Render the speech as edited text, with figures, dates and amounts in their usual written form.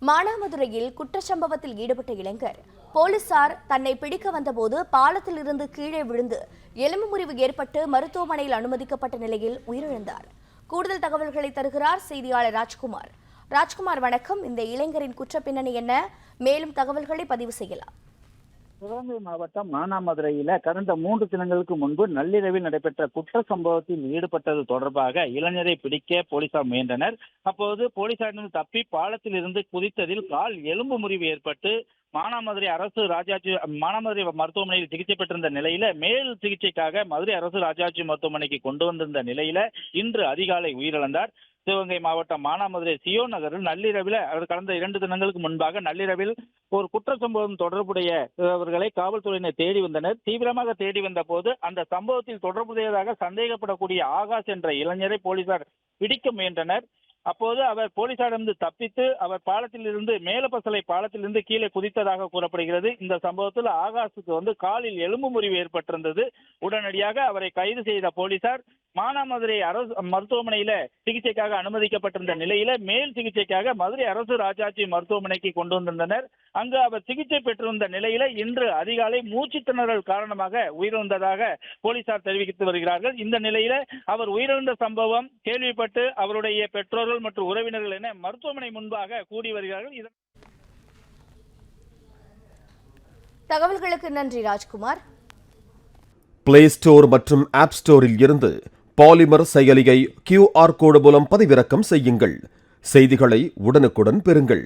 மானாமதுரையில் குற்றச்சம்பவத்தில் ஈடுபட்ட இளைஞர் போலீசார் தன்னை பிடிக்க வந்தபோது பாலத்தில் இருந்து கீழே விழுந்து எலும்பு முறிவு ஏற்பட்டு மருத்துவமனையில் அனுமதிக்கப்பட்ட நிலையில் உயிரிழந்தார். கூடுதல் தகவல்களை தருகிறார் செய்தியாளர் ராஜ்குமார். ராஜ்குமார், வணக்கம். இந்த இளைஞரின் குற்ற பின்னணி என்ன? மேலும் தகவல்களை பதிவு செய்யலாம். சிவகங்கை மாவட்டம் மானாமதுரையில கடந்த 3 தினங்களுக்கு முன்பு நள்ளிரவில் நடைபெற்ற குற்ற சம்பவத்தில் ஈடுபட்டது தொடர்பாக இளைஞரை பிடிக்க போலீசார் முயன்றனர். அப்போது போலீசாரிடம் தப்பி பாலத்தில் இருந்து குதித்ததில் கால் எலும்பு முறிவு ஏற்பட்டு மானாமதுரை மருத்துவமனையில் சிகிச்சை பெற்றிருந்த நிலையில மேல் சிகிச்சைக்காக மதுரை அரசு ராஜாஜி மருத்துவமனைக்கு கொண்டு வந்திருந்த நிலையில இன்று அதிகாலை உயிரிழந்தார். சிவகங்கை மாவட்டம் மானாமதுரை சியோ நகரில் நள்ளிரவில் கடந்த 2 தினங்களுக்கு முன்பாக நள்ளிரவில் ஒரு குற்ற சம்பவம் தொடர்புடையவர்களை காவல்துறையினர் தேடி வந்தனர். தீவிரமாக தேடி வந்த போது அந்த சம்பவத்தில் தொடர்புடையதாக சந்தேகப்படக்கூடிய ஆகாஷ் என்ற இளைஞரை போலீசார் பிடிக்க முயன்றனர். அப்போது அவர் போலீசாரிடமிருந்து தப்பித்து அவர் பாலத்திலிருந்து மேலப்பசலை பாலத்திலிருந்து கீழே குதித்ததாக கூறப்படுகிறது. இந்த சம்பவத்தில் ஆகாஷுக்கு காலில் எலும்பு முறிவு ஏற்பட்டிருந்தது. உடனடியாக அவரை கைது செய்த போலீசார் மானாமதுரை அரசு மருத்துவமனையில சிகிச்சைக்காக அனுமதிக்கப்பட்டிருந்த நிலையில மேல் சிகிச்சைக்காக மதுரை அரசு ராஜாஜி மருத்துவமனைக்கு கொண்டு வந்திருந்தனர். அங்கு அவர் சிகிச்சை பெற்றிருந்த நிலையில இன்று அதிகாலை மூச்சு திணறல் காரணமாக உயிரிழந்ததாக போலீசார் தெரிவித்து வருகிறார்கள். இந்த நிலையில அவர் உயிரிழந்த சம்பவம் கேள்விப்பட்டு அவருடைய பெற்றோர்கள் மற்றும் உறவினர்கள் என மருத்துவமனை முன்பாக கூடி வருகிறார்கள். தகவல்களுக்கு நன்றி ராஜ்குமார். பிளே ஸ்டோர் மற்றும் ஆப் ஸ்டோரில் இருந்து பாலிமர் செயலியை QR கோடு மூலம் பதிவிறக்கம் செய்யுங்கள். செய்திகளை உடனுக்குடன் பெறுங்கள்.